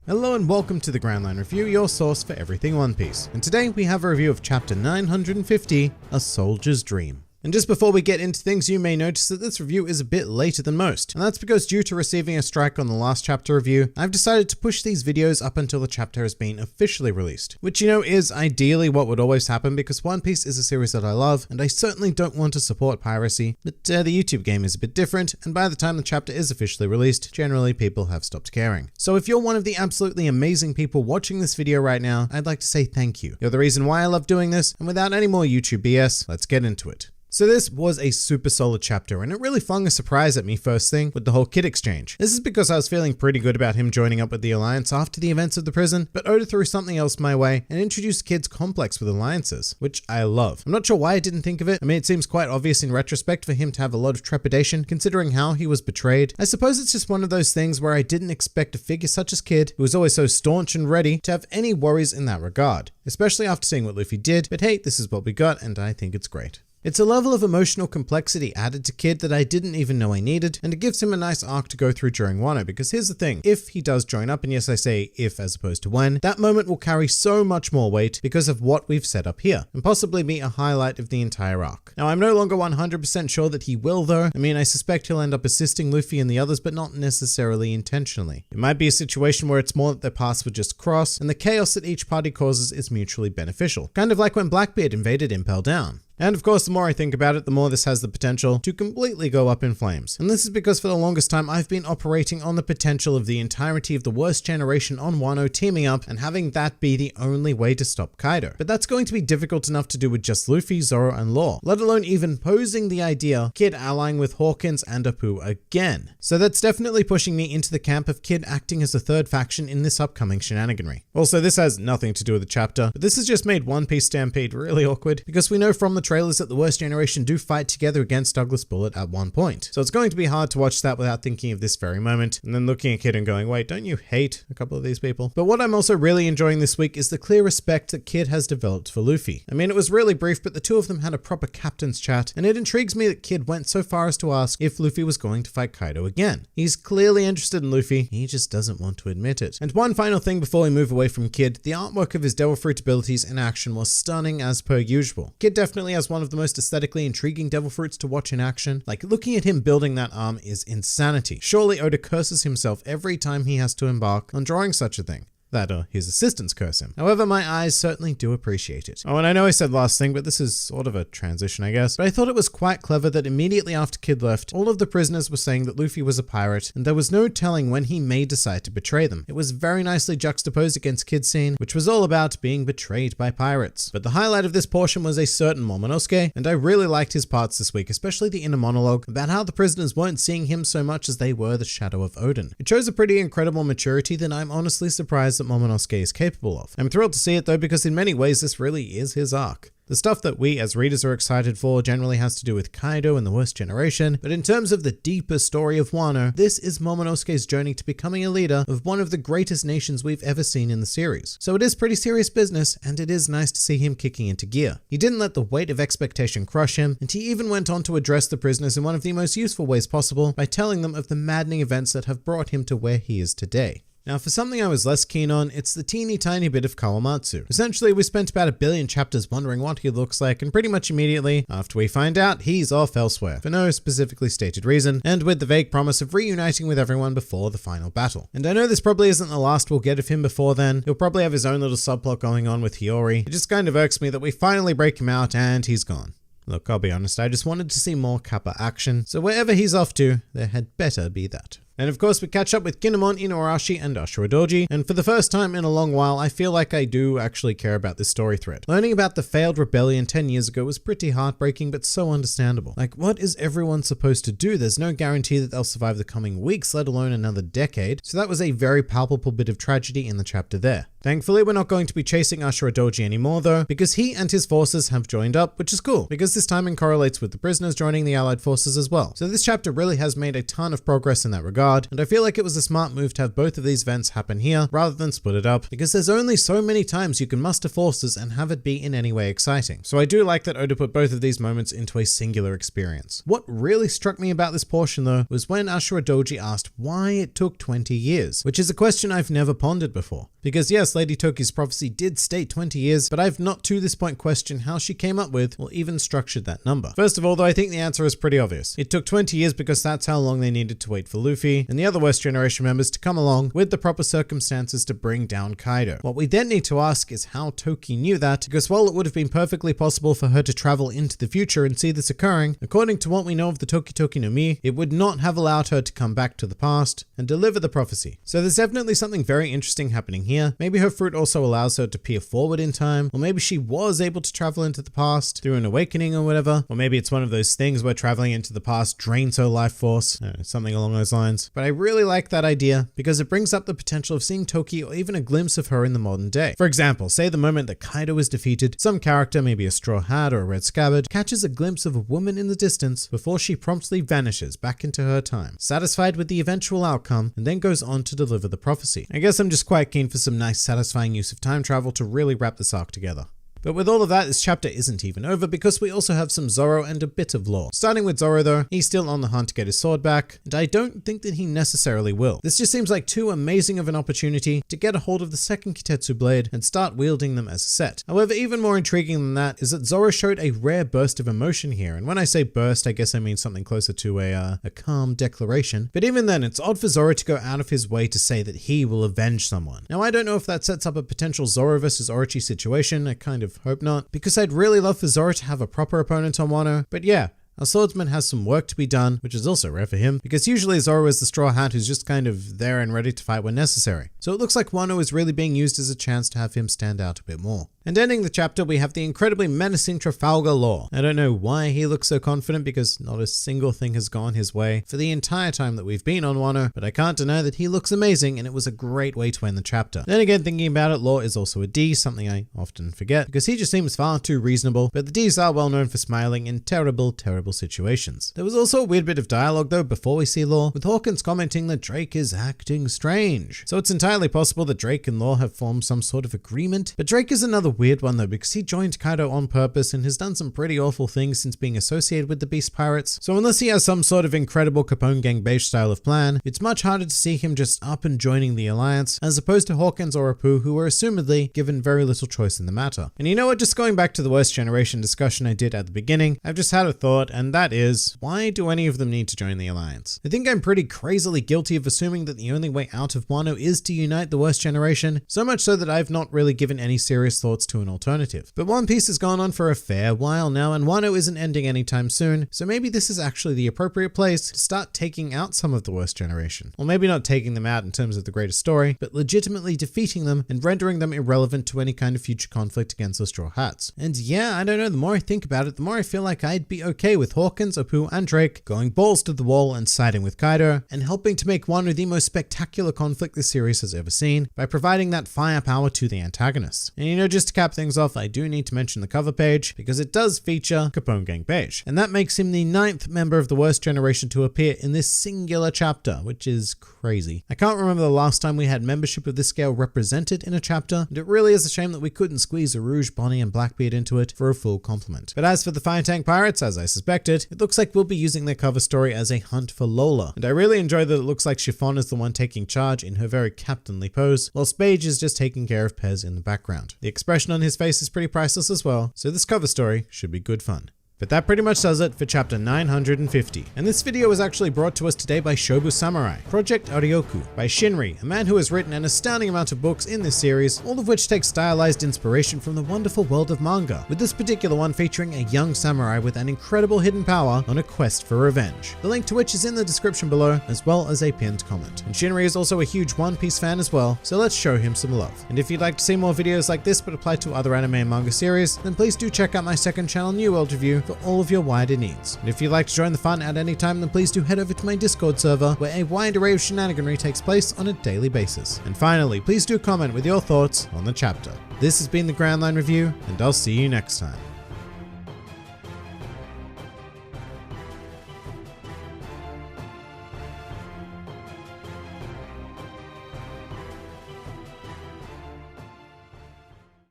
Hello and welcome to the Grand Line Review, your source for everything One Piece. And today we have a review of Chapter 950, A Soldier's Dream. And just before we get into things, you may notice that this review is a bit later than most. And that's because due to receiving a strike on the last chapter review, I've decided to push these videos up until the chapter has been officially released. Which is ideally what would always happen because One Piece is a series that I love, and I certainly don't want to support piracy. But the YouTube game is a bit different, and by the time the chapter is officially released, generally people have stopped caring. So if you're one of the absolutely amazing people watching this video right now, I'd like to say thank you. You're the reason why I love doing this, and without any more YouTube BS, let's get into it. So this was a super solid chapter, and it really flung a surprise at me first thing with the whole Kid exchange. This is because I was feeling pretty good about him joining up with the Alliance after the events of the prison, but Oda threw something else my way and introduced Kid's complex with alliances, which I love. I'm not sure why I didn't think of it. I mean, it seems quite obvious in retrospect for him to have a lot of trepidation considering how he was betrayed. I suppose it's just one of those things where I didn't expect a figure such as Kid, who was always so staunch and ready, to have any worries in that regard, especially after seeing what Luffy did, but hey, this is what we got and I think it's great. It's a level of emotional complexity added to Kid that I didn't even know I needed, and it gives him a nice arc to go through during Wano, because here's the thing, if he does join up, and yes I say if as opposed to when, that moment will carry so much more weight because of what we've set up here, and possibly be a highlight of the entire arc. Now I'm no longer 100% sure that he will though. I mean, I suspect he'll end up assisting Luffy and the others, but not necessarily intentionally. It might be a situation where it's more that their paths would just cross, and the chaos that each party causes is mutually beneficial. Kind of like when Blackbeard invaded Impel Down. And of course, the more I think about it, the more this has the potential to completely go up in flames. And this is because for the longest time, I've been operating on the potential of the entirety of the worst generation on Wano teaming up and having that be the only way to stop Kaido. But that's going to be difficult enough to do with just Luffy, Zoro, and Law, let alone even posing the idea Kid allying with Hawkins and Apoo again. So that's definitely pushing me into the camp of Kid acting as a third faction in this upcoming shenaniganry. Also, this has nothing to do with the chapter, but this has just made One Piece Stampede really awkward because we know from the trailers that the worst generation do fight together against Douglas Bullet at one point. So it's going to be hard to watch that without thinking of this very moment and then looking at Kid and going, wait, don't you hate a couple of these people? But what I'm also really enjoying this week is the clear respect that Kid has developed for Luffy. I mean, it was really brief, but the two of them had a proper captain's chat, and it intrigues me that Kid went so far as to ask if Luffy was going to fight Kaido again. He's clearly interested in Luffy, he just doesn't want to admit it. And one final thing before we move away from Kid, the artwork of his Devil Fruit abilities in action was stunning as per usual. Kid definitely has one of the most aesthetically intriguing Devil Fruits to watch in action. Like, looking at him building that arm is insanity. Surely Oda curses himself every time he has to embark on drawing such a thing. That or his assistants curse him. However, my eyes certainly do appreciate it. Oh, and I know I said last thing, but this is sort of a transition, I guess. But I thought it was quite clever that immediately after Kid left, all of the prisoners were saying that Luffy was a pirate, and there was no telling when he may decide to betray them. It was very nicely juxtaposed against Kid's scene, which was all about being betrayed by pirates. But the highlight of this portion was a certain Momonosuke, and I really liked his parts this week, especially the inner monologue about how the prisoners weren't seeing him so much as they were the shadow of Odin. It shows a pretty incredible maturity that I'm honestly surprised that Momonosuke is capable of. I'm thrilled to see it though, because in many ways this really is his arc. The stuff that we as readers are excited for generally has to do with Kaido and the worst generation, but in terms of the deeper story of Wano, this is Momonosuke's journey to becoming a leader of one of the greatest nations we've ever seen in the series. So it is pretty serious business, and it is nice to see him kicking into gear. He didn't let the weight of expectation crush him, and he even went on to address the prisoners in one of the most useful ways possible by telling them of the maddening events that have brought him to where he is today. Now, for something I was less keen on, it's the teeny tiny bit of Kawamatsu. Essentially, we spent about 1 billion chapters wondering what he looks like, and pretty much immediately after we find out, he's off elsewhere, for no specifically stated reason, and with the vague promise of reuniting with everyone before the final battle. And I know this probably isn't the last we'll get of him before then. He'll probably have his own little subplot going on with Hiyori. It just kind of irks me that we finally break him out and he's gone. Look, I'll be honest, I just wanted to see more Kappa action, so wherever he's off to, there had better be that. And of course, we catch up with Kinemon, Inuarashi, and Ashura Doji, and for the first time in a long while, I feel like I do actually care about this story thread. Learning about the failed rebellion 10 years ago was pretty heartbreaking, but so understandable. Like, what is everyone supposed to do? There's no guarantee that they'll survive the coming weeks, let alone another decade, so that was a very palpable bit of tragedy in the chapter there. Thankfully, we're not going to be chasing Ashura Doji anymore though, because he and his forces have joined up, which is cool, because this timing correlates with the prisoners joining the Allied forces as well. So this chapter really has made a ton of progress in that regard, and I feel like it was a smart move to have both of these events happen here rather than split it up, because there's only so many times you can muster forces and have it be in any way exciting. So I do like that Oda put both of these moments into a singular experience. What really struck me about this portion though was when Ashura Doji asked why it took 20 years, which is a question I've never pondered before. Because yes, Lady Toki's prophecy did state 20 years, but I've not to this point questioned how she came up with or even structured that number. First of all though, I think the answer is pretty obvious. It took 20 years because that's how long they needed to wait for Luffy and the other West Generation members to come along with the proper circumstances to bring down Kaido. What we then need to ask is how Toki knew that, because while it would have been perfectly possible for her to travel into the future and see this occurring, according to what we know of the Toki Toki no Mi, it would not have allowed her to come back to the past and deliver the prophecy. So there's definitely something very interesting happening here. Maybe her fruit also allows her to peer forward in time, or maybe she was able to travel into the past through an awakening or whatever, or maybe it's one of those things where traveling into the past drains her life force, something along those lines. But I really like that idea because it brings up the potential of seeing Toki or even a glimpse of her in the modern day. For example, say the moment that Kaido is defeated, some character, maybe a Straw Hat or a Red Scabbard, catches a glimpse of a woman in the distance before she promptly vanishes back into her time, satisfied with the eventual outcome, and then goes on to deliver the prophecy. I guess I'm just quite keen for some nice satisfying use of time travel to really wrap this arc together. But with all of that, this chapter isn't even over because we also have some Zoro and a bit of lore. Starting with Zoro though, he's still on the hunt to get his sword back, and I don't think that he necessarily will. This just seems like too amazing of an opportunity to get a hold of the second Kitetsu blade and start wielding them as a set. However, even more intriguing than that is that Zoro showed a rare burst of emotion here, and when I say burst, I guess I mean something closer to a calm declaration. But even then, it's odd for Zoro to go out of his way to say that he will avenge someone. Now, I don't know if that sets up a potential Zoro versus Orochi situation. I kind of hope not, because I'd really love for Zoro to have a proper opponent on Wano, but yeah, our swordsman has some work to be done, which is also rare for him, because usually Zoro is the Straw Hat who's just kind of there and ready to fight when necessary. So it looks like Wano is really being used as a chance to have him stand out a bit more. And ending the chapter, we have the incredibly menacing Trafalgar Law. I don't know why he looks so confident, because not a single thing has gone his way for the entire time that we've been on Wano, but I can't deny that he looks amazing, and it was a great way to end the chapter. Then again, thinking about it, Law is also a D, something I often forget, because he just seems far too reasonable, but the Ds are well known for smiling in terrible, terrible situations. There was also a weird bit of dialogue though before we see Law, with Hawkins commenting that Drake is acting strange. So it's entirely possible that Drake and Law have formed some sort of agreement, but Drake is another weird one though, because he joined Kaido on purpose and has done some pretty awful things since being associated with the Beast Pirates. So unless he has some sort of incredible Capone Gang beige style of plan, it's much harder to see him just up and joining the alliance, as opposed to Hawkins or Apu, who were assumedly given very little choice in the matter. And you know what, just going back to the Worst Generation discussion I did at the beginning, I've just had a thought, and that is, why do any of them need to join the alliance? I think I'm pretty crazily guilty of assuming that the only way out of Wano is to unite the Worst Generation, so much so that I've not really given any serious thoughts to an alternative. But One Piece has gone on for a fair while now, and Wano isn't ending anytime soon, so maybe this is actually the appropriate place to start taking out some of the Worst Generation. Or maybe not taking them out in terms of the greater story, but legitimately defeating them and rendering them irrelevant to any kind of future conflict against the Straw Hats. And yeah, I don't know, the more I think about it, the more I feel like I'd be okay with Hawkins, Apu, and Drake going balls to the wall and siding with Kaido, and helping to make Wano the most spectacular conflict this series has ever seen by providing that firepower to the antagonists. And you know, just to cap things off, I do need to mention the cover page, because it does feature Capone Gang beige, and that makes him the 9th member of the Worst Generation to appear in this singular chapter, which is crazy. I can't remember the last time we had membership of this scale represented in a chapter, and it really is a shame that we couldn't squeeze a Rouge, Bonnie, and Blackbeard into it for a full complement. But as for the Fire Tank Pirates, as I suspected, it looks like we'll be using their cover story as a hunt for Lola, and I really enjoy that it looks like Chiffon is the one taking charge in her very captainly pose, while Spage is just taking care of Pez in the background. The expression on his face is pretty priceless as well, so this cover story should be good fun. But that pretty much does it for chapter 950. And this video was actually brought to us today by Shobu Samurai, Project Arioku, by Shinri, a man who has written an astounding amount of books in this series, all of which take stylized inspiration from the wonderful world of manga, with this particular one featuring a young samurai with an incredible hidden power on a quest for revenge. The link to which is in the description below, as well as a pinned comment. And Shinri is also a huge One Piece fan as well, so let's show him some love. And if you'd like to see more videos like this but apply to other anime and manga series, then please do check out my second channel, New World Review, for for all of your wider needs. And if you'd like to join the fun at any time, then please do head over to my Discord server, where a wide array of shenaniganry takes place on a daily basis. And finally, please do comment with your thoughts on the chapter. This has been the Grand Line Review, and I'll see you next time.